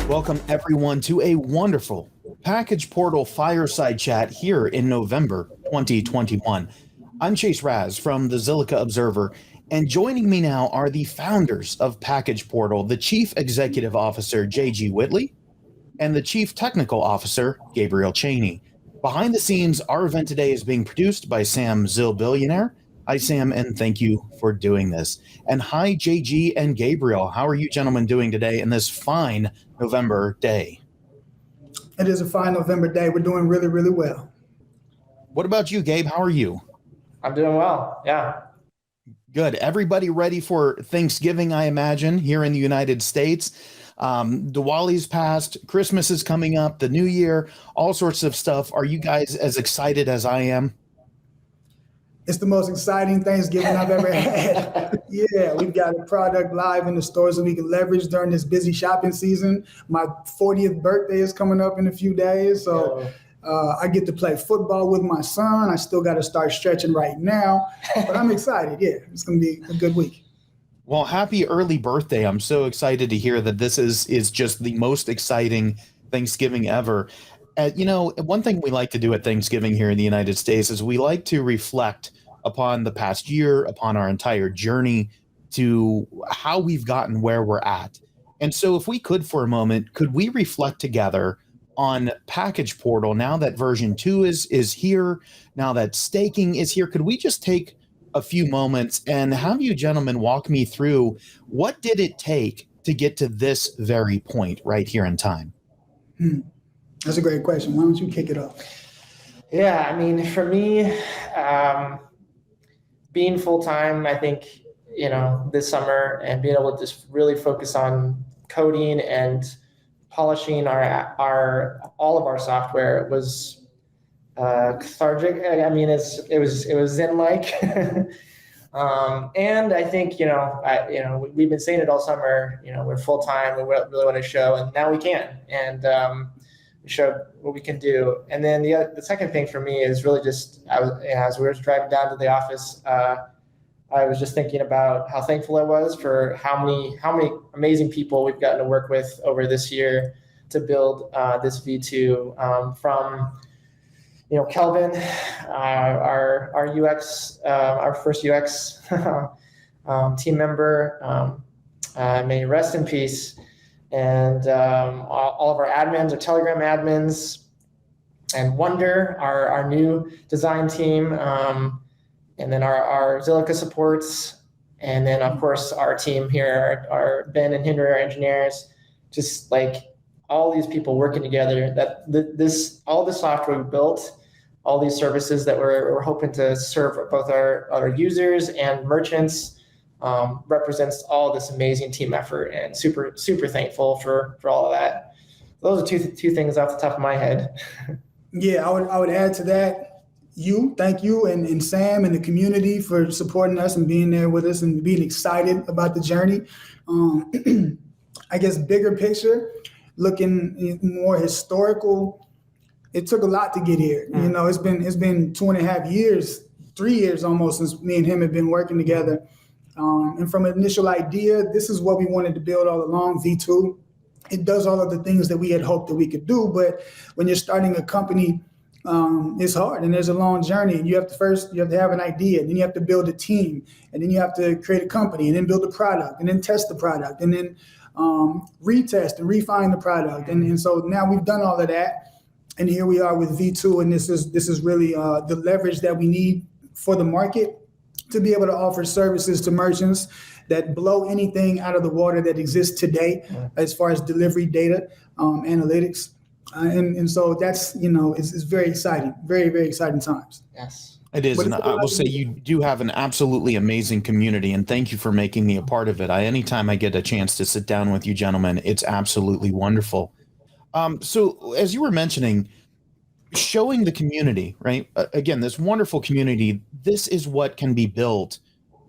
Welcome everyone to a wonderful PackagePortal Fireside chat here in November 2021. I'm Chase Raz from the Zilliqa Observer, and joining me now are the founders of PackagePortal, the Chief Executive Officer, J.G. Whitley, and the Chief Technical Officer, Gabriel Cheney. Behind the scenes, our event today is being produced by Sam Zillbillionaire. Hi, Sam, and thank you for doing this. And hi, JG and Gabriel. How are you gentlemen doing today in this fine November day? It is a fine November day. We're doing really, really well. What about you, Gabe? How are you? I'm doing well, yeah. Good. Everybody ready for Thanksgiving, I imagine, here in the United States. Diwali's passed, Christmas is coming up, the New Year, all sorts of stuff. Are you guys as excited as I am? It's the most exciting Thanksgiving I've ever had. Yeah, we've got a product live in the stores that we can leverage during this busy shopping season. My 40th birthday is coming up in a few days, so I get to play football with my son. I still got to start stretching right now, but I'm excited. Yeah, it's going to be a good week. Well, happy early birthday. I'm so excited to hear that this is just the most exciting Thanksgiving ever. One thing we like to do at Thanksgiving here in the United States is we like to reflect upon the past year, upon our entire journey to how we've gotten where we're at. And so if we could for a moment, could we reflect together on PackagePortal now that version 2 is here, now that staking is here? Could we just take a few moments and have you gentlemen walk me through what did it take to get to this very point right here in time? That's a great question. Why don't you kick it off? Yeah, I mean, for me, being full-time, I think, this summer and being able to just really focus on coding and polishing all of our software was cathartic. I mean, it was Zen-like. And I think, we've been saying it all summer, we're full-time, we really want to show, and now we can. And we showed what we can do. And then the second thing for me is really just, as we were driving down to the office, I was just thinking about how thankful I was for how many amazing people we've gotten to work with over this year to build this V2 from Kelvin, our UX, our first UX team member, may he rest in peace, and all of our admins, our Telegram admins, and Wonder, our new design team, and then our Zilliqa supports, and then of course our team here, our Ben and Henry, our engineers, just like all these people working together, that all the software we built, all these services that we're hoping to serve both our users and merchants, represents all this amazing team effort, and super, super thankful for all of that. Those are two things off the top of my head. Yeah, I would add to that. Thank you, and Sam and the community for supporting us and being there with us and being excited about the journey. I guess bigger picture, looking more historical, it took a lot to get here. It's been 2.5 years, 3 years almost since me and him have been working together. And from an initial idea, this is what we wanted to build all along, V2. It does all of the things that we had hoped that we could do, but when you're starting a company, it's hard and there's a long journey. And you have to have an idea, and then you have to build a team, and then you have to create a company, and then build a product, and then test the product, and then retest and refine the product. And so now we've done all of that, and here we are with V2, and this is really the leverage that we need for the market to be able to offer services to merchants that blow anything out of the water that exists today as far as delivery data, analytics. And so that's, it's very exciting, very, very exciting times. Yes, it is. And I will say you do have an absolutely amazing community, and thank you for making me a part of it. Anytime I get a chance to sit down with you gentlemen, it's absolutely wonderful. So as you were mentioning, showing the community, right? Again, this wonderful community, this is what can be built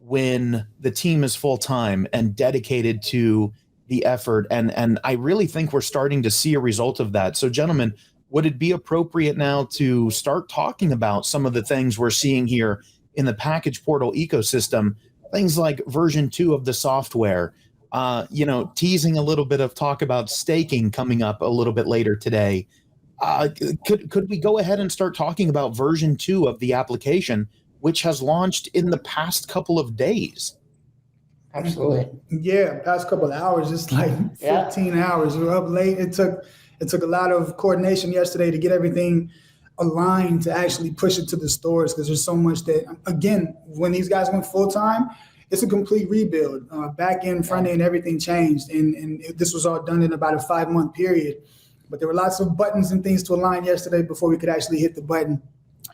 when the team is full-time and dedicated to the effort. And I really think we're starting to see a result of that. So gentlemen, would it be appropriate now to start talking about some of the things we're seeing here in the PackagePortal ecosystem, things like version 2 of the software, teasing a little bit of talk about staking coming up a little bit later today. Uh, could we go ahead and start talking about version 2 of the application, which has launched in the past couple of days? Absolutely. Yeah, past couple of hours, just like 15 hours. We were up late. It took a lot of coordination yesterday to get everything aligned to actually push it to the stores, because there's so much that, again, when these guys went full time, it's a complete rebuild. Back end, front end, everything changed, and this was all done in about a 5-month period. But there were lots of buttons and things to align yesterday before we could actually hit the button.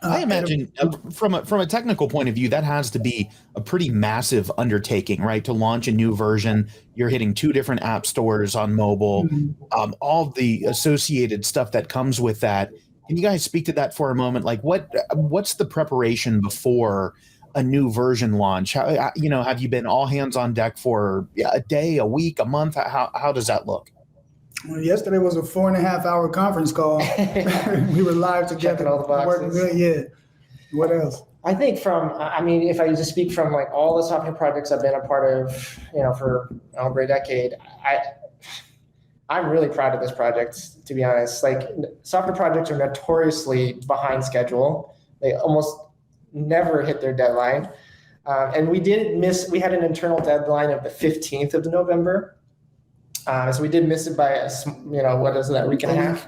I imagine from a technical point of view, that has to be a pretty massive undertaking, right? To launch a new version, you're hitting 2 different app stores on mobile, all the associated stuff that comes with that. Can you guys speak to that for a moment? Like, what's the preparation before a new version launch? Have you been all hands on deck for a day, a week, a month? How does that look? Well, yesterday was a 4.5-hour conference call. We were live together. Checking all the boxes. Working good. Yeah. What else? I think if I just speak from like all the software projects I've been a part of, for over a decade, I'm really proud of this project, to be honest. Like, software projects are notoriously behind schedule. They almost never hit their deadline. And we had an internal deadline of the 15th of November. So we did miss it by what is that, a week and a half?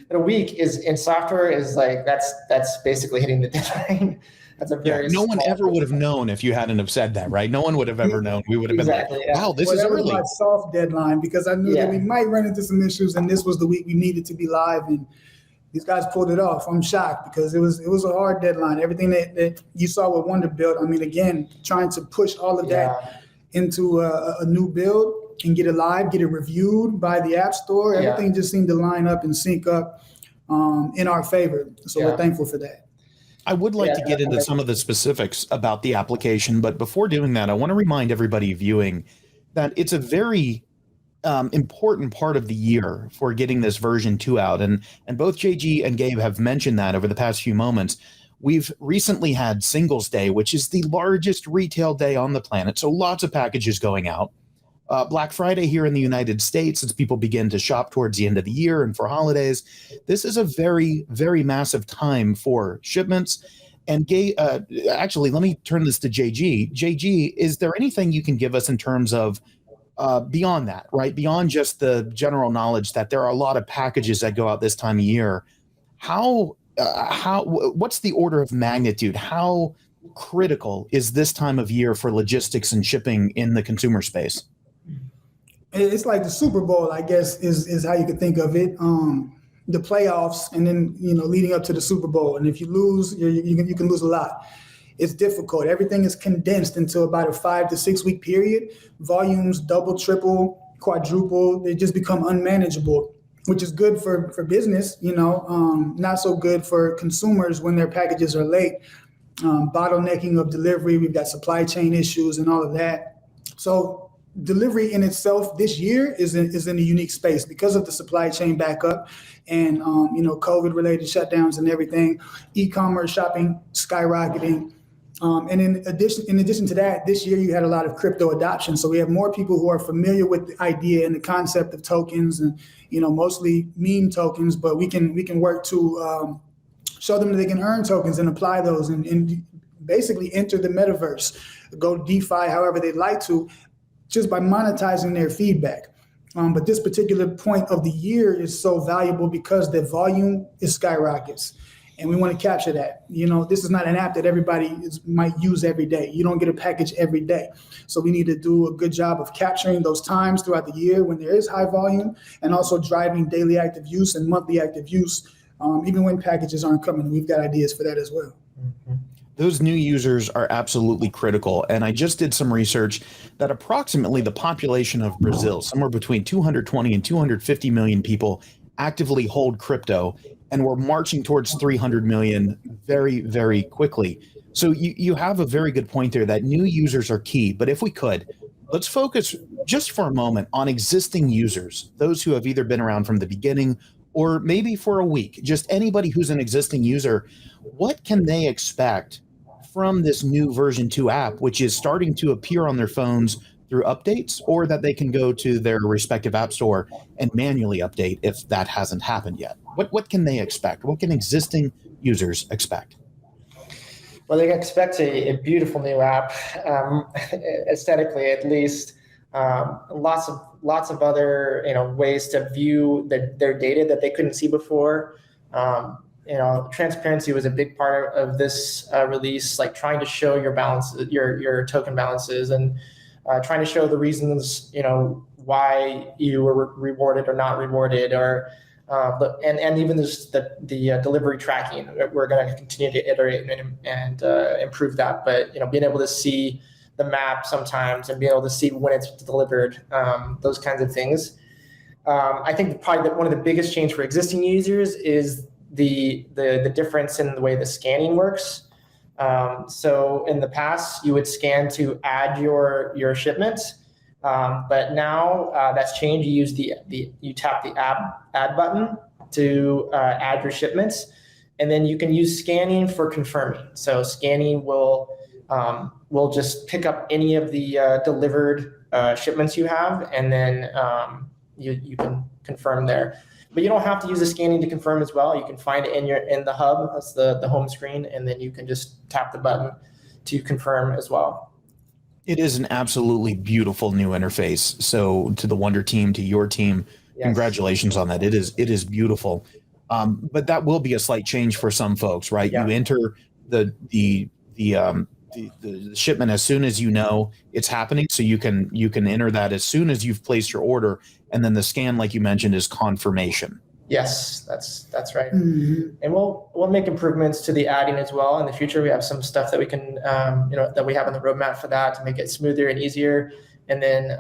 But a week in software is like, that's basically hitting the deadline. That's a very no one ever would have known if you hadn't have said that, right? No one would have ever known. We would have been like, wow, this is early. That was my soft deadline, because I knew that we might run into some issues, and this was the week we needed to be live, and these guys pulled it off. I'm shocked, because it was a hard deadline. Everything that you saw with Wonder Build, I mean, again, trying to push all of that into a new build and get it live, get it reviewed by the App Store. Everything just seemed to line up and sync up in our favor. So we're thankful for that. I would like to get into some of the specifics about the application, but before doing that, I want to remind everybody viewing that it's a very important part of the year for getting this version 2 out. And both JG and Gabe have mentioned that over the past few moments. We've recently had Singles Day, which is the largest retail day on the planet. So lots of packages going out. Black Friday here in the United States, as people begin to shop towards the end of the year and for holidays. This is a very, very massive time for shipments. And actually, let me turn this to JG. JG, is there anything you can give us in terms of beyond that, right? Beyond just the general knowledge that there are a lot of packages that go out this time of year. What's the order of magnitude? How critical is this time of year for logistics and shipping in the consumer space? It's like the Super Bowl, I guess, is how you could think of it. The playoffs, and then leading up to the Super Bowl. And if you lose, you can lose a lot. It's difficult. Everything is condensed into about a 5 to 6 week period. Volumes double, triple, quadruple. They just become unmanageable, which is good for business. Not so good for consumers when their packages are late. Bottlenecking of delivery. We've got supply chain issues and all of that. So delivery in itself this year is in a unique space because of the supply chain backup and COVID related shutdowns and everything. E-commerce shopping skyrocketing, and in addition to that, this year you had a lot of crypto adoption. So we have more people who are familiar with the idea and the concept of tokens, and mostly meme tokens. But we can work to show them that they can earn tokens and apply those and basically enter the metaverse, go DeFi however they'd like to, just by monetizing their feedback. But this particular point of the year is so valuable because the volume is skyrockets, and we want to capture that. This is not an app that everybody might use every day. You don't get a package every day. So we need to do a good job of capturing those times throughout the year when there is high volume, and also driving daily active use and monthly active use, even when packages aren't coming. We've got ideas for that as well. Mm-hmm. Those new users are absolutely critical. And I just did some research that approximately the population of Brazil, somewhere between 220 and 250 million people, actively hold crypto, and we're marching towards 300 million very, very quickly. So you have a very good point there that new users are key. But if we could, let's focus just for a moment on existing users, those who have either been around from the beginning or maybe for a week, just anybody who's an existing user. What can they expect from this new version 2 app, which is starting to appear on their phones through updates, or that they can go to their respective app store and manually update if that hasn't happened yet? What can they expect? What can existing users expect? Well, they can expect a beautiful new app, aesthetically at least. Lots of other ways to view their data that they couldn't see before. Transparency was a big part of this release, like trying to show your balance, your token balances, and trying to show the reasons why you were rewarded or not rewarded, or and even the delivery tracking. We're going to continue to iterate and improve that. But being able to see the map sometimes and being able to see when it's delivered, those kinds of things. I think probably one of the biggest change for existing users is the difference in the way the scanning works. So in the past, you would scan to add your shipment, but now that's changed. You use you tap the add button to add your shipments, and then you can use scanning for confirming. So scanning will just pick up any of the delivered shipments you have, and then you can confirm there. But you don't have to use the scanning to confirm as well. You can find it in the hub. That's the home screen, and then you can just tap the button to confirm as well. It is an absolutely beautiful new interface. So to the Wonder team, to your team, yes, congratulations on that. It is beautiful. But that will be a slight change for some folks, right? Yeah. You enter the shipment as soon as it's happening, so you can enter that as soon as you've placed your order, and then the scan, like you mentioned, is confirmation. Yes, that's right. Mm-hmm. And we'll make improvements to the adding as well in the future. We have some stuff that we can that we have on the roadmap for that to make it smoother and easier, and then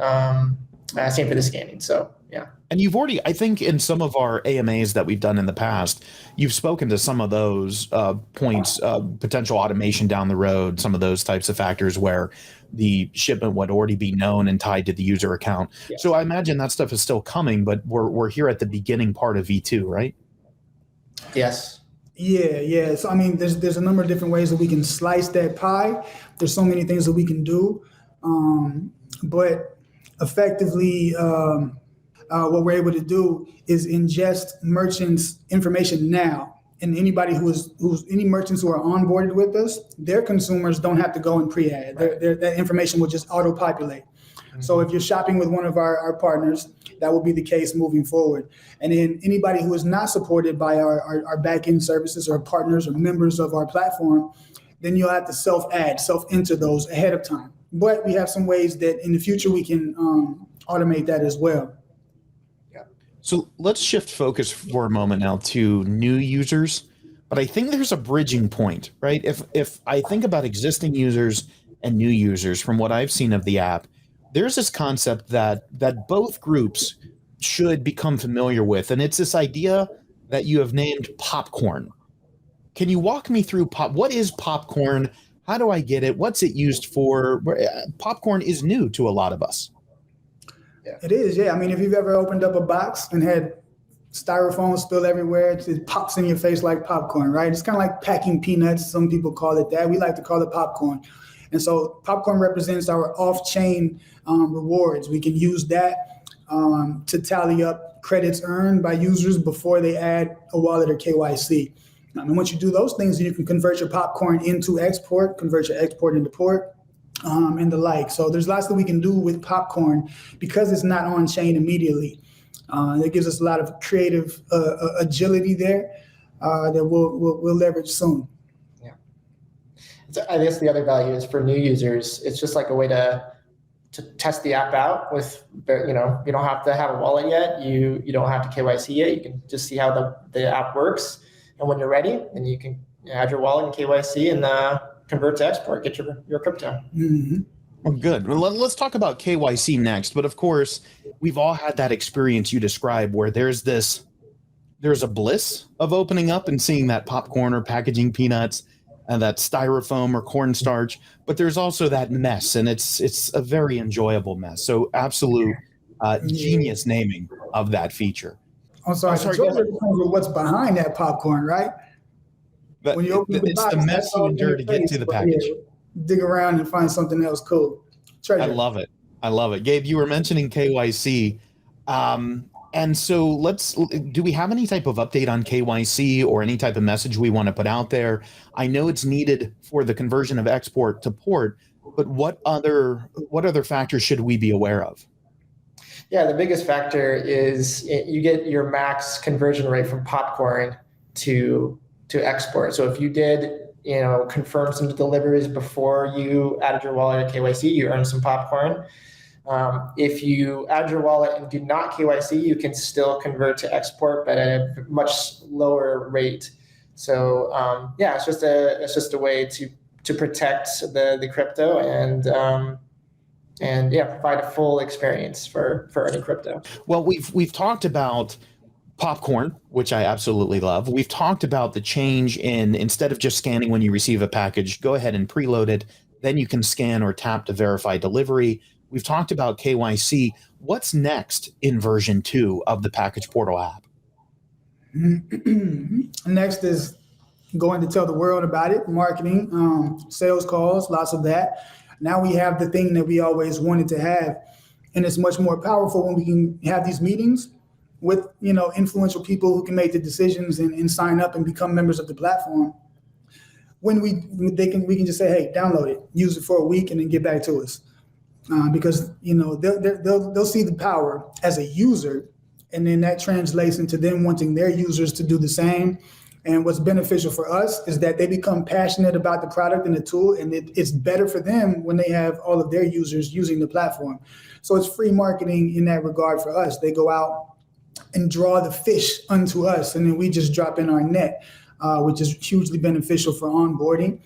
same for the scanning. So yeah. And you've already, I think, in some of our AMAs that we've done in the past, you've spoken to some of those points, potential automation down the road, some of those types of factors where the shipment would already be known and tied to the user account. Yes. So I imagine that stuff is still coming, but we're here at the beginning part of V2, right? Yes. Yeah. So I mean, there's a number of different ways that we can slice that pie. There's so many things that we can do, but effectively. What we're able to do is ingest merchants' information now, and anybody any merchants who are onboarded with us, their consumers don't have to go and pre-add. Right. That information will just auto-populate. Mm-hmm. So if you're shopping with one of our partners, that will be the case moving forward. And then anybody who is not supported by our back-end services or partners or members of our platform, then you'll have to self-enter those ahead of time. But we have some ways that in the future we can automate that as well. So let's shift focus for a moment now to new users, but I think there's a bridging point, right? If I think about existing users and new users, from what I've seen of the app, there's this concept that both groups should become familiar with, and it's this idea that you have named popcorn. Can you walk me through what is popcorn? How do I get it? What's it used for? Popcorn is new to a lot of us. Yeah. It is, yeah. I mean, if you've ever opened up a box and had styrofoam spill everywhere, it pops in your face like popcorn, right? It's kind of like packing peanuts. Some people call it that. We like to call it popcorn. And so popcorn represents our off-chain rewards. We can use that to tally up credits earned by users before they add a wallet or KYC. And once you do those things, you can convert your popcorn into export, convert your export into port, and the like. So there's lots that we can do with popcorn because it's not on chain immediately. It gives us a lot of creative agility there that we'll leverage soon. Yeah. So I guess the other value is for new users. It's just like a way to test the app out with, you don't have to have a wallet yet. You don't have to KYC yet. You can just see how the app works. And when you're ready, then you can add your wallet and KYC and convert to export, get your crypto. Mm-hmm. Well, good. Well, let's talk about KYC next. But of course, we've all had that experience you described where there's a bliss of opening up and seeing that popcorn or packaging peanuts and that styrofoam or cornstarch. But there's also that mess, and it's a very enjoyable mess. So absolute genius naming of that feature. I'm sorry. The joy depends on what's behind that popcorn, right? But when you open the box, the mess you endure to get to the package. Dig around and find something else cool. I love it. I love it. Gabe, you were mentioning KYC. And so do we have any type of update on KYC or any type of message we want to put out there? I know it's needed for the conversion of export to port, but what other factors should we be aware of? Yeah, the biggest factor is you get your max conversion rate from popcorn to export. So if you did, confirm some deliveries before you added your wallet to KYC, you earn some popcorn. If you add your wallet and do not KYC, you can still convert to export, but at a much lower rate. So it's just a way to protect the crypto and provide a full experience for any crypto. Well, we've talked about popcorn, which I absolutely love. We've talked about the change in, instead of just scanning when you receive a package, go ahead and preload it. Then you can scan or tap to verify delivery. We've talked about KYC. What's next in version 2 of the PackagePortal app? Next is going to tell the world about it, marketing, sales calls, lots of that. Now we have the thing that we always wanted to have, and it's much more powerful when we can have these meetings with influential people who can make the decisions and sign up and become members of the platform. When we can just say, hey, download it, use it for a week, and then get back to us. Because they'll see the power as a user, and then that translates into them wanting their users to do the same. And what's beneficial for us is that they become passionate about the product and the tool, and it's better for them when they have all of their users using the platform. So it's free marketing in that regard for us. They go out and draw the fish unto us, and then we just drop in our net, which is hugely beneficial for onboarding.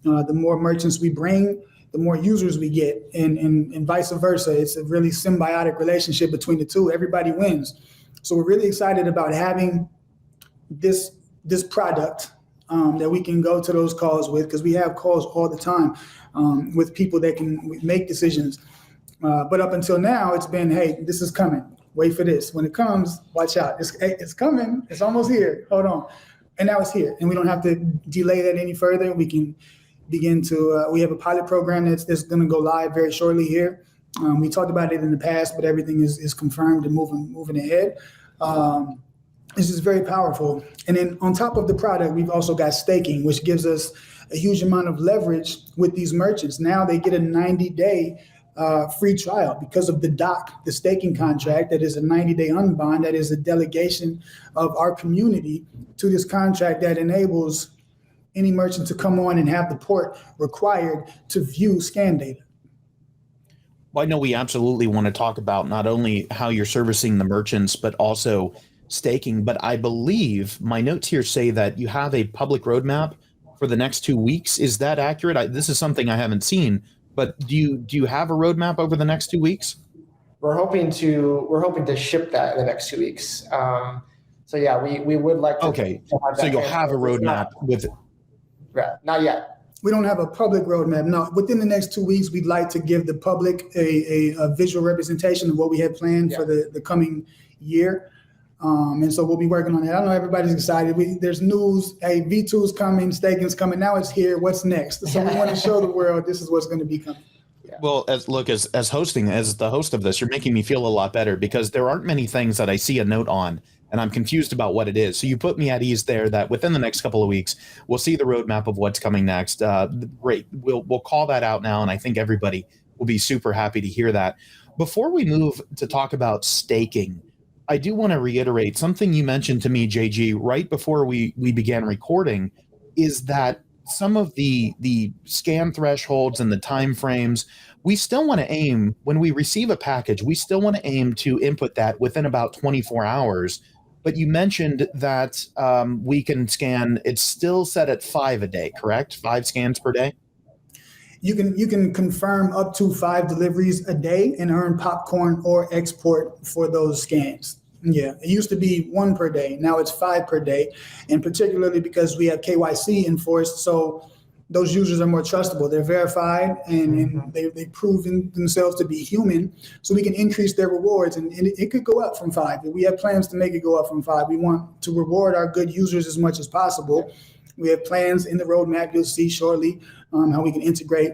The more merchants we bring, the more users we get, and vice versa. It's a really symbiotic relationship between the two. Everybody wins. So we're really excited about having this product that we can go to those calls with, because we have calls all the time with people that can make decisions. But up until now, it's been, hey, this is coming. Wait for this. When it comes, watch out. It's coming. It's almost here. Hold on. And now it's here. And we don't have to delay that any further. We can begin to, we have a pilot program that's going to go live very shortly here. We talked about it in the past, but everything is confirmed and moving ahead. This is very powerful. And then on top of the product, we've also got staking, which gives us a huge amount of leverage with these merchants. Now they get a 90-day free trial because of the DOC, the staking contract. That is a 90-day unbind. That is a delegation of our community to this contract that enables any merchant to come on and have the port required to view scan data. Well, I know we absolutely want to talk about not only how you're servicing the merchants, but also staking. But I believe my notes here say that you have a public roadmap for the next 2 weeks. Is that accurate? This is something I haven't seen, but do you have a roadmap over the next 2 weeks? We're hoping to ship that in the next 2 weeks. So yeah, we would like to. Okay, so you'll have a roadmap with it. Right, not yet. We don't have a public roadmap. No, within the next 2 weeks, we'd like to give the public a visual representation of what we had planned for the coming year. And so we'll be working on that. I know everybody's excited. There's news. Hey, V2's coming, staking's coming. Now it's here. What's next? So we want to show the world this is what's going to be coming. Yeah. Well, as the host of this, you're making me feel a lot better, because there aren't many things that I see a note on and I'm confused about what it is. So you put me at ease there that within the next couple of weeks, we'll see the roadmap of what's coming next. Great. We'll call that out now, and I think everybody will be super happy to hear that. Before we move to talk about staking, I do want to reiterate something you mentioned to me, JG, right before we began recording, is that some of the scan thresholds and the time frames, we still want to aim, when we receive a package, we still want to aim to input that within about 24 hours. But you mentioned that we can scan, it's still set at 5 a day, correct? 5 scans per day? You can confirm up to 5 deliveries a day and earn popcorn or export for those scans. Yeah, it used to be 1 per day. Now it's 5 per day. And particularly because we have KYC enforced, so those users are more trustable. They're verified and they've proven themselves to be human. So we can increase their rewards, and it could go up from 5. We have plans to make it go up from 5. We want to reward our good users as much as possible. We have plans in the roadmap you'll see shortly how we can integrate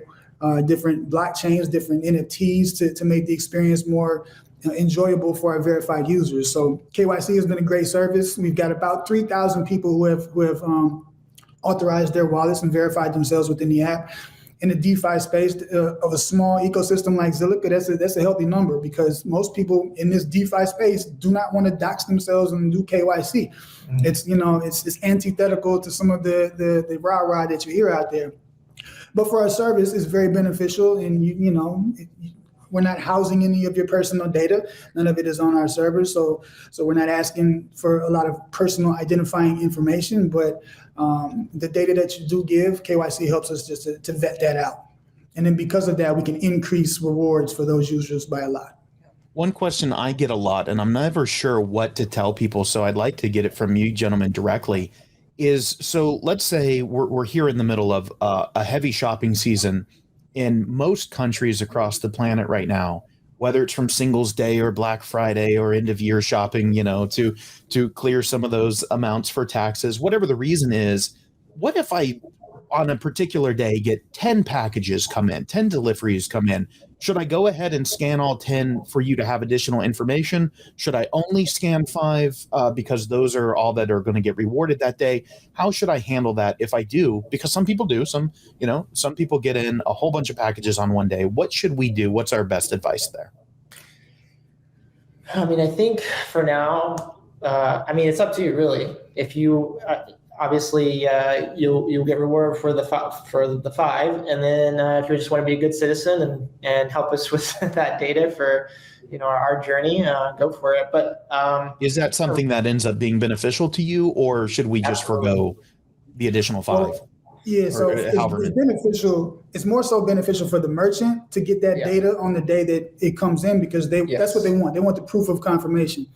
different blockchains, different NFTs to make the experience more enjoyable for our verified users. So KYC has been a great service. We've got about 3,000 people who have authorized their wallets and verified themselves within the app. In the DeFi space of a small ecosystem like Zilliqa, that's a healthy number, because most people in this DeFi space do not want to dox themselves and do KYC. It's antithetical to some of the rah-rah that you hear out there. But for our service, it's very beneficial, and we're not housing any of your personal data. None of it is on our servers, so we're not asking for a lot of personal identifying information. But the data that you do give, KYC helps us just to vet that out. And then because of that, we can increase rewards for those users by a lot. One question I get a lot, and I'm never sure what to tell people, so I'd like to get it from you gentlemen directly, is so let's say we're here in the middle of a heavy shopping season in most countries across the planet right now, whether it's from Singles Day or Black Friday or end of year shopping, to clear some of those amounts for taxes, whatever the reason is. What if I, on a particular day, get 10 packages come in, 10 deliveries come in? Should I go ahead and scan all 10 for you to have additional information? Should I only scan 5 because those are all that are going to get rewarded that day? How should I handle that if I do? Because some people do. Some people get in a whole bunch of packages on one day. What should we do? What's our best advice there? I mean, I think for now, it's up to you, really. If you obviously you'll get rewarded for the 5, and then if you just want to be a good citizen and help us with that data for our journey, go for it. But is that something that ends up being beneficial to you, or should we just forgo the additional 5? Well, yeah, so it's beneficial. It's more so beneficial for the merchant to get that data on the day that it comes in, because that's what they want. They want the proof of confirmation.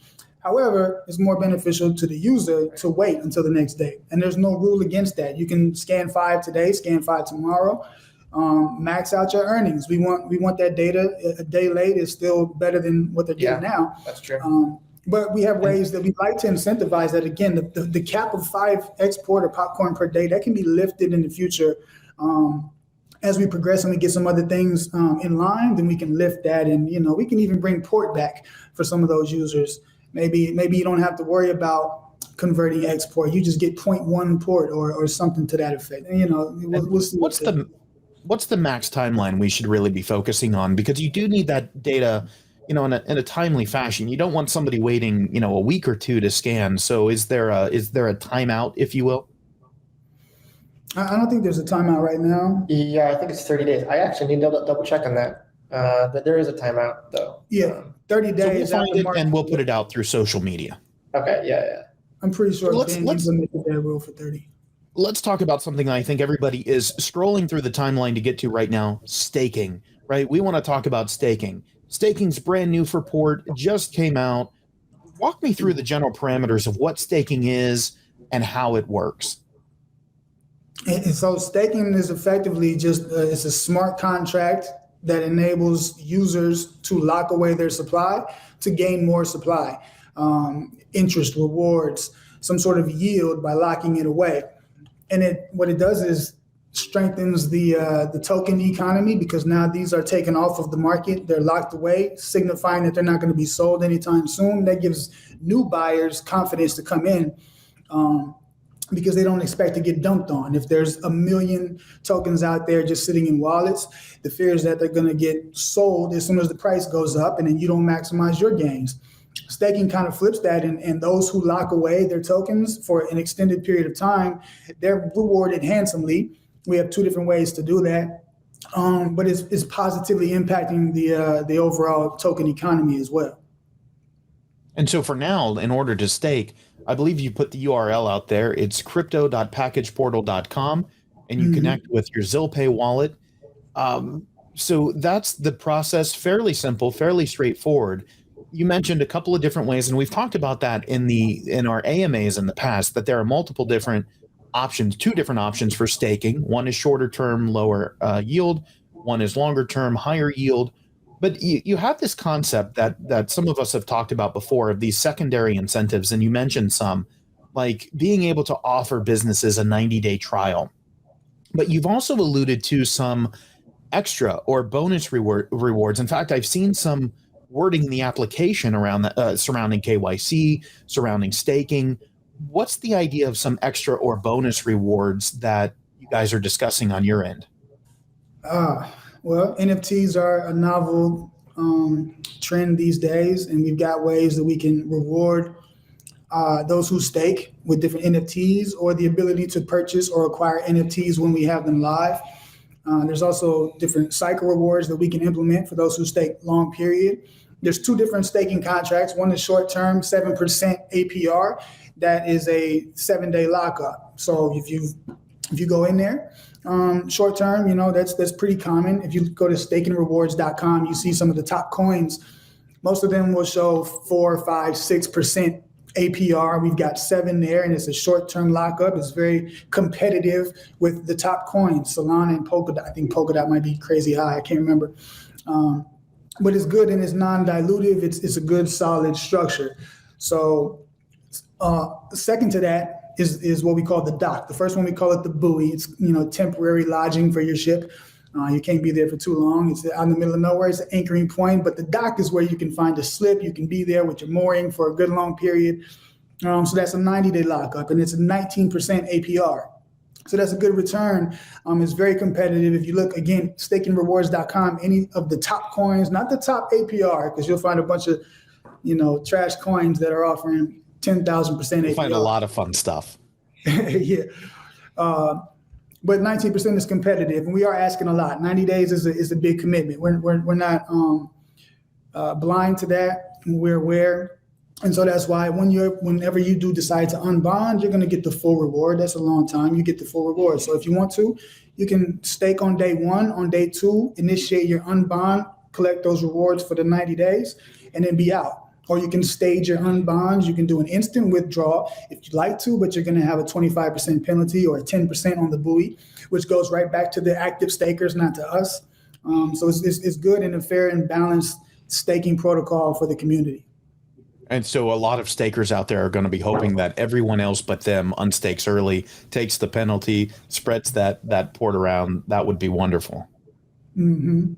However, it's more beneficial to the user to wait until the next day. And there's no rule against that. You can scan 5 today, scan 5 tomorrow, max out your earnings. We want that data a day late is still better than what they're getting now. That's true. But we have ways that we like to incentivize that. Again, the cap of 5 export or popcorn per day, that can be lifted in the future. As we progress and we get some other things in line, then we can lift that. And, we can even bring port back for some of those users. Maybe you don't have to worry about converting export. You just get 0.1 port or something to that effect. And, we'll see. What's the max timeline we should really be focusing on? Because you do need that data, in a timely fashion. You don't want somebody waiting, a week or two to scan. So is there a timeout, if you will? I don't think there's a timeout right now. Yeah, I think it's 30 days. I actually need to double check on that. But there is a timeout, though. Yeah, 30 days. So we'll find it and we'll put it out through social media. Okay, yeah. I'm pretty sure let's implemented that rule for 30. Let's talk about something I think everybody is scrolling through the timeline to get to right now: staking. Right? We want to talk about staking. Staking's brand new for port, just came out. Walk me through the general parameters of what staking is and how it works. And so staking is effectively just it's a smart contract that enables users to lock away their supply to gain more supply, interest, rewards, some sort of yield by locking it away. And what it does is strengthens the token economy, because now these are taken off of the market. They're locked away, signifying that they're not going to be sold anytime soon. That gives new buyers confidence to come in. Because they don't expect to get dumped on. If there's 1 million tokens out there just sitting in wallets, the fear is that they're going to get sold as soon as the price goes up, and then you don't maximize your gains. Staking kind of flips that, and those who lock away their tokens for an extended period of time, they're rewarded handsomely. We have 2 different ways to do that, but it's positively impacting the overall token economy as well. And so for now, in order to stake, I believe you put the URL out there. It's crypto.packageportal.com, and you connect with your ZillPay wallet. So that's the process. Fairly simple, fairly straightforward. You mentioned a couple of different ways, and we've talked about that in our AMAs in the past, that there are multiple different options, 2 different options for staking. One is shorter term, lower yield. One is longer term, higher yield. But you have this concept that some of us have talked about before of these secondary incentives, and you mentioned some, like being able to offer businesses a 90-day trial. But you've also alluded to some extra or bonus rewards. In fact, I've seen some wording in the application around surrounding KYC, surrounding staking. What's the idea of some extra or bonus rewards that you guys are discussing on your end? Well, NFTs are a novel trend these days, and we've got ways that we can reward those who stake with different NFTs, or the ability to purchase or acquire NFTs when we have them live. There's also different cycle rewards that we can implement for those who stake long period. There's two different staking contracts. One is short term, 7% APR. That is a 7-day lockup. So if you go in there, short term, that's pretty common. If you go to stakingrewards.com, you see some of the top coins. Most of them will show 4, 5, 6% APR. We've got 7 there, and it's a short-term lockup. It's very competitive with the top coins, Solana and Polkadot. I think Polkadot might be crazy high. I can't remember. But it's good and it's non-dilutive. It's a good, solid structure. So second to that is what we call the dock. The first one, we call it the buoy. It's temporary lodging for your ship. You can't be there for too long. It's out in the middle of nowhere. It's an anchoring point, but the dock is where you can find a slip. You can be there with your mooring for a good long period. So that's a 90-day lockup, and it's a 19% APR. So that's a good return. It's very competitive. If you look, again, stakingrewards.com, any of the top coins, not the top APR, because you'll find a bunch of, trash coins that are offering 10,000% APR. You'll find a lot of fun stuff. Yeah. But 19% is competitive, and we are asking a lot. 90 days is a big commitment. We're not blind to that. We're aware. And so that's why whenever you do decide to unbond, you're going to get the full reward. That's a long time. You get the full reward. So if you want to, you can stake on day 1. On day 2, initiate your unbond, collect those rewards for the 90 days, and then be out. Or you can stage your unbonds. You can do an instant withdrawal if you'd like to, but you're going to have a 25% penalty or a 10% on the buoy, which goes right back to the active stakers, not to us. So it's good and a fair and balanced staking protocol for the community. And so a lot of stakers out there are going to be hoping that everyone else but them unstakes early, takes the penalty, spreads that port around. That would be wonderful. Mm-hmm.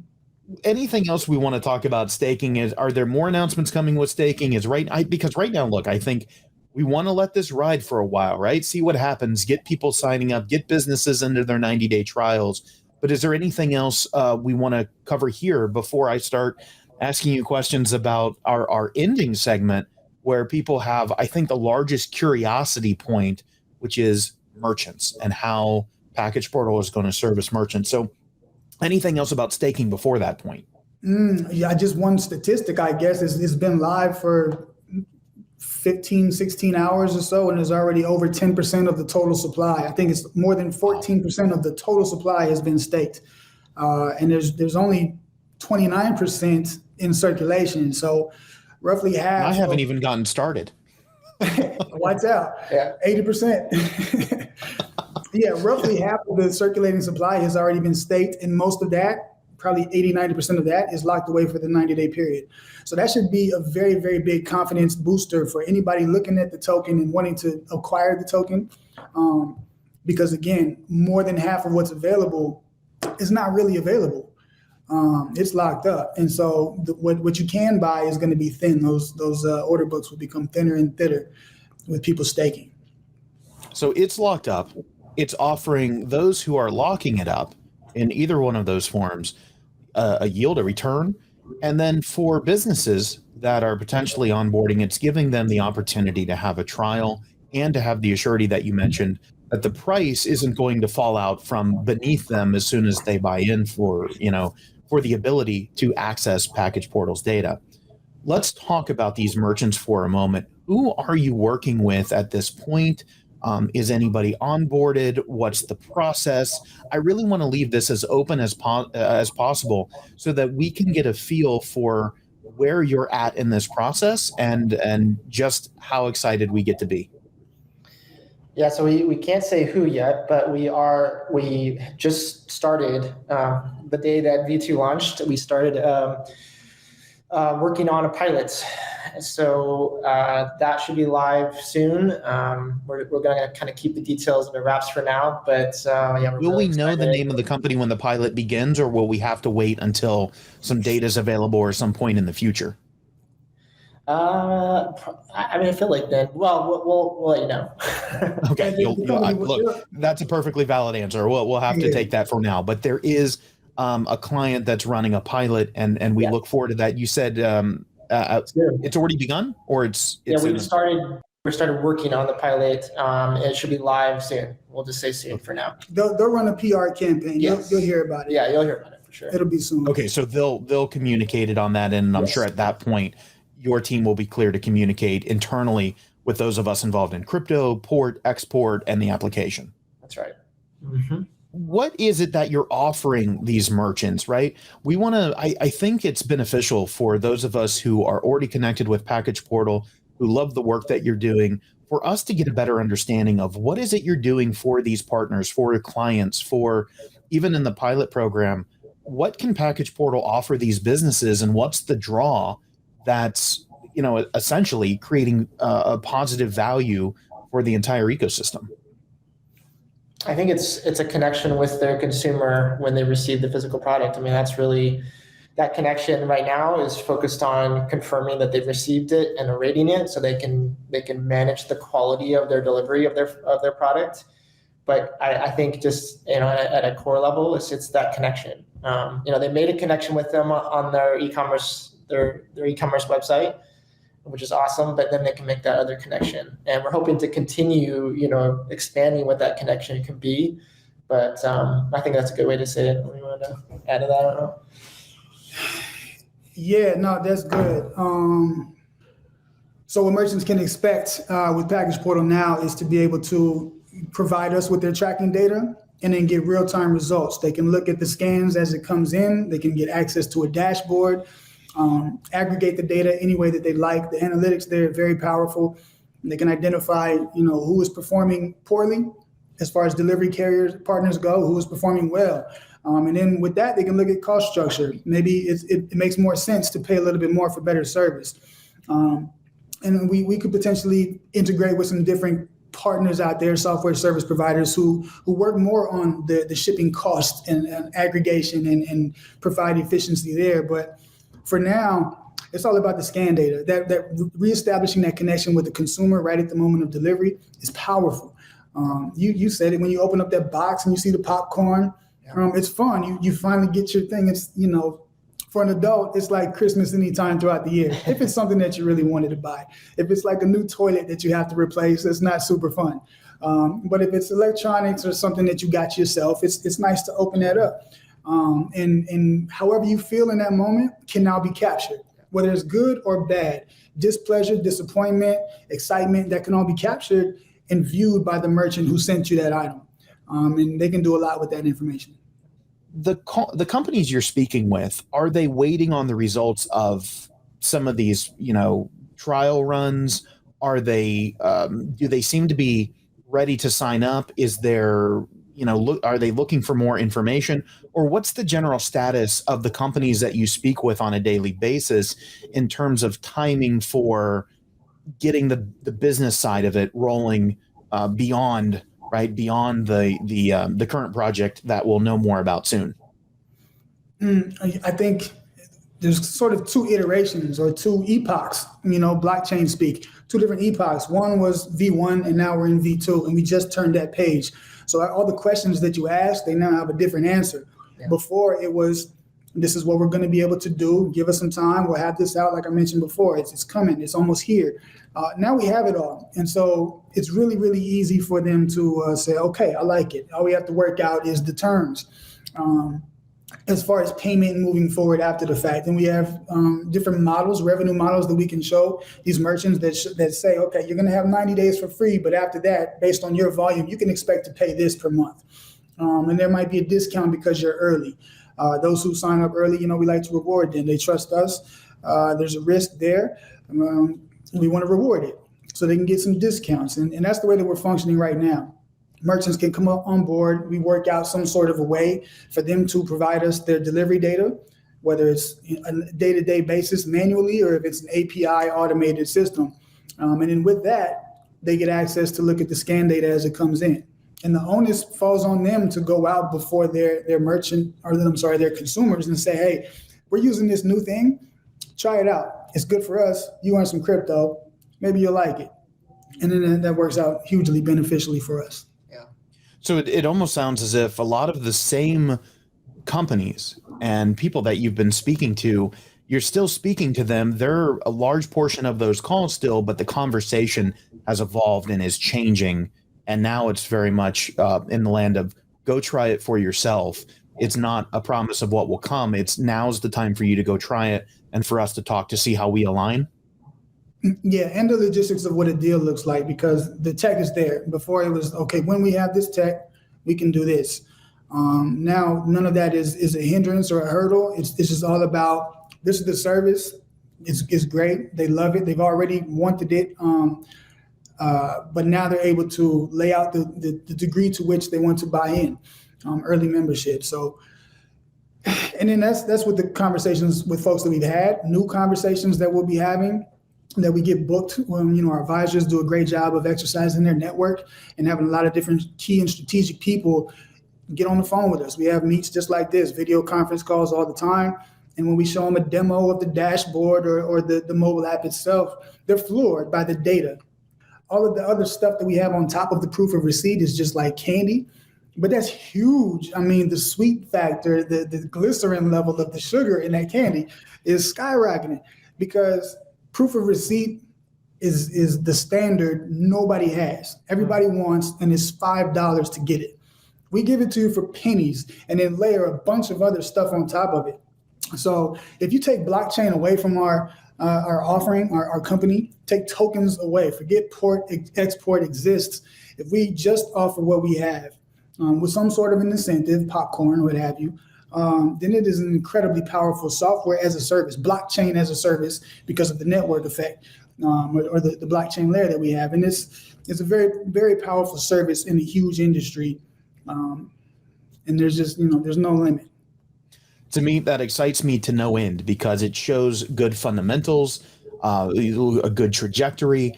Anything else we want to talk about staking? Are there more announcements coming with staking? Because right now, look, I think we want to let this ride for a while, right? See what happens, get people signing up, get businesses into their 90-day trials. But is there anything else we want to cover here before I start asking you questions about our ending segment, where people have, I think, the largest curiosity point, which is merchants and how PackagePortal is going to service merchants. So anything else about staking before that point? Yeah, just one statistic, I guess, is it's been live for 15, 16 hours or so, and there's already over 10% of the total supply. I think it's more than 14% of the total supply has been staked. And there's only 29% in circulation. So roughly half. I haven't even gotten started. Lights out. Yeah. 80%. Yeah, roughly half of the circulating supply has already been staked, and most of that, probably 80-90% of that, is locked away for the 90-day period. So that should be a very, very big confidence booster for anybody looking at the token and wanting to acquire the token. Because again, more than half of what's available is not really available. It's locked up. And so what you can buy is going to be thin. Those order books will become thinner and thinner with people staking. So it's locked up. It's offering those who are locking it up in either one of those forms a yield, a return. And then for businesses that are potentially onboarding, it's giving them the opportunity to have a trial and to have the assurity that you mentioned that the price isn't going to fall out from beneath them as soon as they buy in for the ability to access PackagePortal's data. Let's talk about these merchants for a moment. Who are you working with at this point? Is anybody onboarded? What's the process? I really want to leave this as open as possible so that we can get a feel for where you're at in this process and just how excited we get to be. Yeah, so we can't say who yet, but we just started the day that V2 launched. We started working on a pilot, So that should be live soon. We're going to kind of keep the details under wraps for now, but yeah, we're Will really we know the excited. name of the company when the pilot begins, or will we have to wait until some data is available or some point in the future? I mean, I feel like then. Well, we'll let you know. Okay, look. That's a perfectly valid answer. We'll have to take that for now. But there is a client that's running a pilot, and we look forward to that. You said it's already begun, or it's yeah. We started working on the pilot. It should be live soon. We'll just say soon for now. They'll run a PR campaign. Yes. You'll hear about it. Yeah, you'll hear about it for sure. It'll be soon. Okay, so they'll communicate it on that end, and I'm sure at that point your team will be clear to communicate internally with those of us involved in crypto, port, export, and the application. That's right. Mm-hmm. What is it that you're offering these merchants, right? We want to, I think it's beneficial for those of us who are already connected with PackagePortal, who love the work that you're doing, for us to get a better understanding of what is it you're doing for these partners, for your clients, for even in the pilot program, what can PackagePortal offer these businesses, and what's the draw that's, essentially creating a positive value for the entire ecosystem? I think it's a connection with their consumer when they receive the physical product. I mean, that's really, that connection right now is focused on confirming that they've received it and rating it, so they can manage the quality of their delivery of their product. But I think just at a core level, it's that connection. They made a connection with them on their e-commerce e-commerce website, which is awesome, but then they can make that other connection. And we're hoping to continue, expanding what that connection can be. But I think that's a good way to say it. What do you want to add to that? I don't know. Yeah, no, that's good. So what merchants can expect with PackagePortal now is to be able to provide us with their tracking data and then get real-time results. They can look at the scans as it comes in. They can get access to a dashboard, aggregate the data any way that they like. The analytics there are very powerful. They can identify, who is performing poorly as far as delivery carriers, partners go, who is performing well. And then with that, they can look at cost structure. Maybe it makes more sense to pay a little bit more for better service. And we could potentially integrate with some different partners out there, software service providers who work more on the shipping cost and aggregation and provide efficiency there. But for now, it's all about the scan data. That reestablishing that connection with the consumer right at the moment of delivery is powerful. You said it, when you open up that box and you see the popcorn, it's fun. You finally get your thing. It's, for an adult, it's like Christmas anytime throughout the year. If it's something that you really wanted to buy. If it's like a new toilet that you have to replace, it's not super fun. But if it's electronics or something that you got yourself, it's nice to open that up. And however you feel in that moment can now be captured, whether it's good or bad, displeasure, disappointment, excitement, that can all be captured and viewed by the merchant who sent you that item. And they can do a lot with that information. The companies you're speaking with, are they waiting on the results of some of these, trial runs? Are they, do they seem to be ready to sign up? Is there, are they looking for more information? Or what's the general status of the companies that you speak with on a daily basis in terms of timing for getting the business side of it rolling beyond the current project that we'll know more about soon? I think there's sort of two iterations or two epochs, blockchain speak, two different epochs. One was V1 and now we're in V2 and we just turned that page. So all the questions that you asked, they now have a different answer. Yeah. Before it was, this is what we're going to be able to do. Give us some time. We'll have this out. Like I mentioned before, it's coming. It's almost here. Now we have it all. And so it's really, really easy for them to say, okay, I like it. All we have to work out is the terms. As far as payment moving forward after the fact. And we have different models, revenue models that we can show these merchants that say, okay, you're going to have 90 days for free, but after that, based on your volume, you can expect to pay this per month. And there might be a discount because you're early. Those who sign up early, we like to reward them. They trust us. There's a risk there. We want to reward it so they can get some discounts. And that's the way that we're functioning right now. Merchants can come up on board. We work out some sort of a way for them to provide us their delivery data. whether it's a day-to-day basis manually or if it's an API automated system. And then with that, they get access to look at the scan data as it comes in. And the onus falls on them to go out before their their consumers and say, hey, we're using this new thing. Try it out. It's good for us. You earn some crypto. Maybe you'll like it. And then that works out hugely beneficially for us. Yeah. So it almost sounds as if a lot of the same companies and people that you've been speaking to, you're still speaking to them. They're a large portion of those calls still, but the conversation has evolved and is changing. And now it's very much in the land of go try it for yourself. It's not a promise of what will come. It's now's the time for you to go try it and for us to talk to see how we align. Yeah, and the logistics of what a deal looks like, because the tech is there. Before it was, okay, when we have this tech, we can do this. Now, none of that is a hindrance or a hurdle. It's just all about, this is the service. It's great. They love it. They've already wanted it. But now they're able to lay out the degree to which they want to buy in, early membership. So, and then that's what the conversations with folks that we've had, new conversations that we'll be having, that we get booked when, our advisors do a great job of exercising their network and having a lot of different key and strategic people get on the phone with us. We have meets just like this, video conference calls all the time. And when we show them a demo of the dashboard or the mobile app itself, they're floored by the data. All of the other stuff that we have on top of the proof of receipt is just like candy, but that's huge. I mean, the sweet factor, the glycerin level of the sugar in that candy is skyrocketing, because proof of receipt is the standard nobody has. Everybody wants, and it's $5 to get it. We give it to you for pennies and then layer a bunch of other stuff on top of it. So if you take blockchain away from our offering, our company, take tokens away, forget export exists. If we just offer what we have with some sort of an incentive, popcorn, what have you, then it is an incredibly powerful software as a service, blockchain as a service, because of the network effect or the blockchain layer that we have. And it's a very, very powerful service in a huge industry. And there's just, there's no limit. To me, that excites me to no end, because it shows good fundamentals, a good trajectory.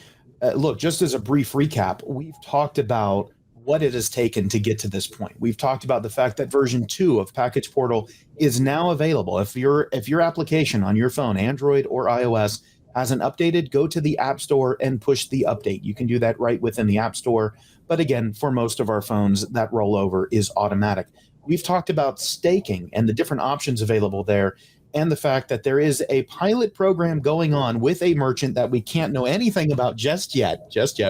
Look, just as a brief recap, we've talked about what it has taken to get to this point. We've talked about the fact that version 2 of PackagePortal is now available. If your application on your phone, Android or iOS, hasn't updated, go to the App Store and push the update. You can do that right within the App Store. But again, for most of our phones, that rollover is automatic. We've talked about staking and the different options available there, and the fact that there is a pilot program going on with a merchant that we can't know anything about just yet.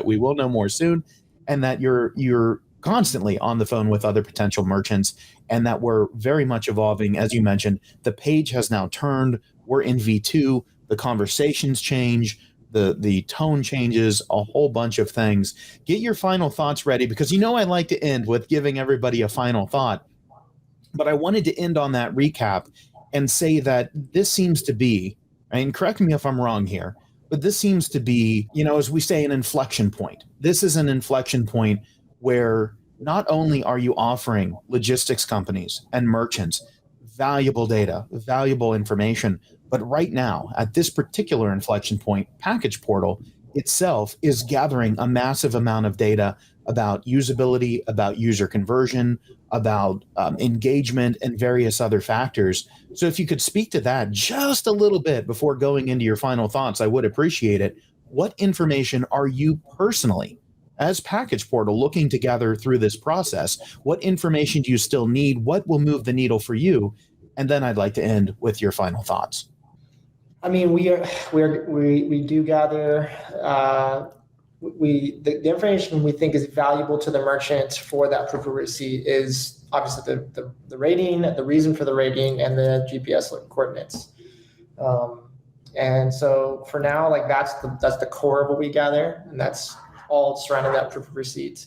We will know more soon, and that you're constantly on the phone with other potential merchants, and that we're very much evolving. As you mentioned, the page has now turned. We're in V2. The conversations change. The tone changes, a whole bunch of things. Get your final thoughts ready, because I like to end with giving everybody a final thought. But I wanted to end on that recap and say that this seems to be, and correct me if I'm wrong here, but this seems to be, as we say, an inflection point. This is an inflection point where not only are you offering logistics companies and merchants valuable data, valuable information, but right now, at this particular inflection point, PackagePortal itself is gathering a massive amount of data about usability, about user conversion, about engagement, and various other factors. So if you could speak to that just a little bit before going into your final thoughts, I would appreciate it. What information are you personally, as PackagePortal, looking to gather through this process? What information do you still need? What will move the needle for you? And then I'd like to end with your final thoughts. I mean, we do gather the information we think is valuable to the merchant for that proof of receipt is obviously the rating, the reason for the rating, and the GPS coordinates. And so for now, that's the core of what we gather, and that's all surrounding that proof of receipt.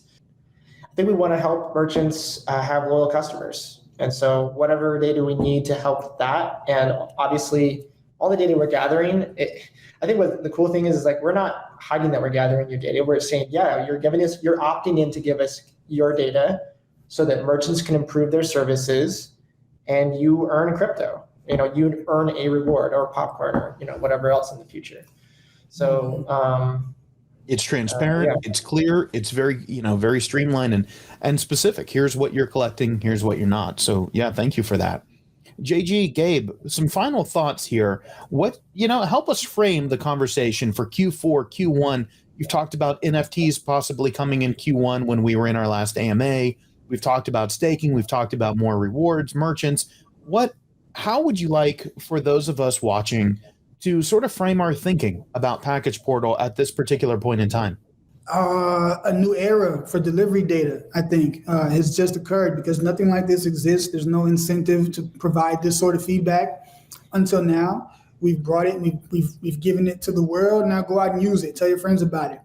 I think we want to help merchants have loyal customers, and so whatever data we need to help that, and obviously all the data we're gathering, I think what the cool thing is we're not hiding that we're gathering your data. We're saying, yeah, you're opting in to give us your data so that merchants can improve their services and you earn crypto. you'd earn a reward or popcorn or, whatever else in the future. So, it's transparent, it's clear, it's very, very streamlined and specific. Here's what you're collecting, here's what you're not. So yeah, thank you for that. JG, Gabe, some final thoughts here. Help us frame the conversation for Q4, Q1. You've talked about NFTs possibly coming in Q1 when we were in our last AMA. We've talked about staking. We've talked about more rewards, merchants. How would you like for those of us watching to sort of frame our thinking about PackagePortal at this particular point in time? A new era for delivery data, I think, has just occurred because nothing like this exists. There's no incentive to provide this sort of feedback until now. We've brought it, we've given it to the world. Now go out and use it. Tell your friends about it.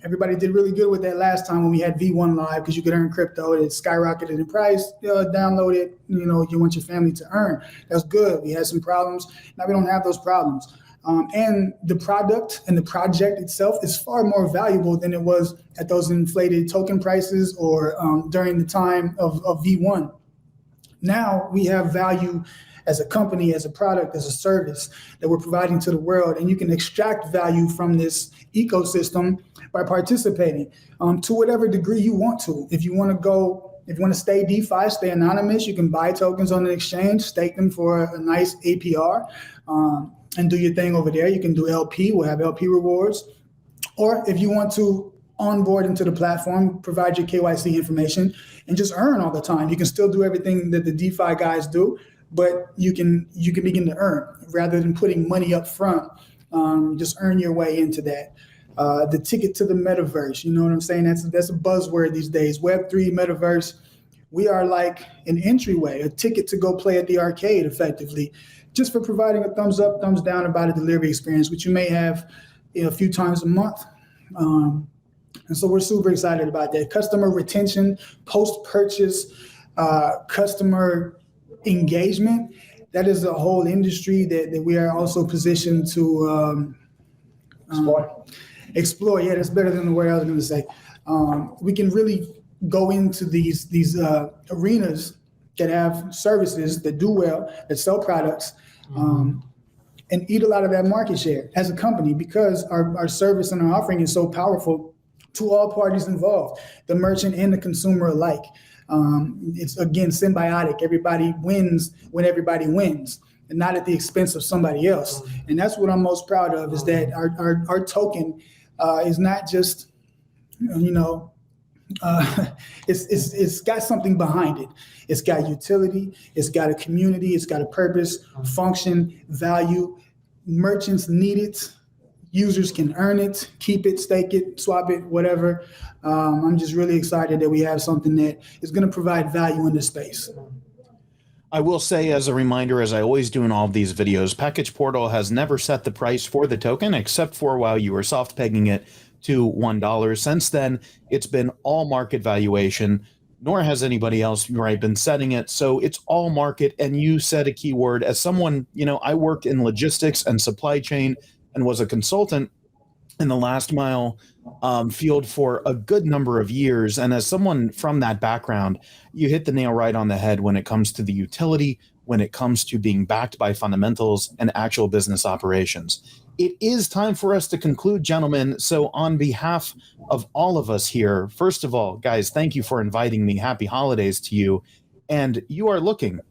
Everybody did really good with that last time when we had V1 live because you could earn crypto. It skyrocketed in price. Download it. You want your family to earn. That's good. We had some problems. Now we don't have those problems. And the product and the project itself is far more valuable than it was at those inflated token prices or during the time of V1. Now we have value as a company, as a product, as a service that we're providing to the world. And you can extract value from this ecosystem by participating to whatever degree you want to. If you want to stay DeFi, stay anonymous, you can buy tokens on an exchange, stake them for a nice APR, and do your thing over there. You can do LP, we'll have LP rewards. Or if you want to onboard into the platform, provide your KYC information, and just earn all the time. You can still do everything that the DeFi guys do, but you can begin to earn rather than putting money up front. Just earn your way into that. The ticket to the metaverse, you know what I'm saying? That's a buzzword these days. Web3, metaverse. We are like an entryway, a ticket to go play at the arcade effectively, just for providing a thumbs up, thumbs down about a delivery experience, which you may have a few times a month. And so we're super excited about that. Customer retention, post-purchase, customer engagement. That is a whole industry that we are also positioned to explore. Yeah, that's better than the word I was going to say. We can really go into these arenas that have services that do well, that sell products, and eat a lot of that market share as a company because our service and our offering is so powerful to all parties involved, the merchant and the consumer alike. It's, again, symbiotic. Everybody wins when everybody wins, and not at the expense of somebody else. And that's what I'm most proud of, is that our token is not just, it's got something behind it. It's got utility, it's got a community, it's got a purpose, function, value. Merchants need it. Users can earn it, keep it, stake it, swap it, whatever. I'm just really excited that we have something that is going to provide value in this space. I will say, as a reminder, as I always do in all of these videos, PackagePortal has never set the price for the token except for while you were soft pegging it to $1. Since then, it's been all market valuation, nor has anybody else been setting it. So it's all market. And you said a key word. As someone, I worked in logistics and supply chain and was a consultant in the last mile field for a good number of years. And as someone from that background, you hit the nail right on the head when it comes to the utility, when it comes to being backed by fundamentals and actual business operations. It is time for us to conclude, gentlemen. So on behalf of all of us here, first of all, guys, thank you for inviting me. Happy holidays to you. And you are looking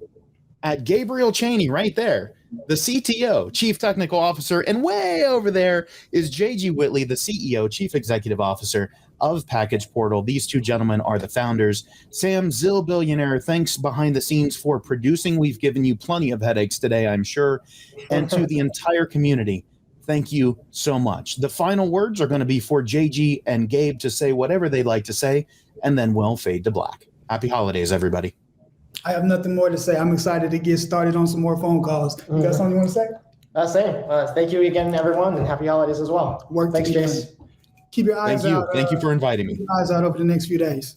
at Gabriel Cheney right there, the CTO, Chief Technical Officer, and way over there is JG Whitley, the CEO, Chief Executive Officer of PackagePortal. These two gentlemen are the founders. Sam Zillbillionaire, thanks behind the scenes for producing. We've given you plenty of headaches today, I'm sure. And to the entire community, thank you so much. The final words are going to be for JG and Gabe to say whatever they'd like to say, and then we'll fade to black. Happy holidays, everybody. I have nothing more to say. I'm excited to get started on some more phone calls. You got something you want to say? Same. Thank you again, everyone, and happy holidays as well. Thanks, Jace. Keep your eyes out. Thank you for inviting me. Keep your eyes out over the next few days.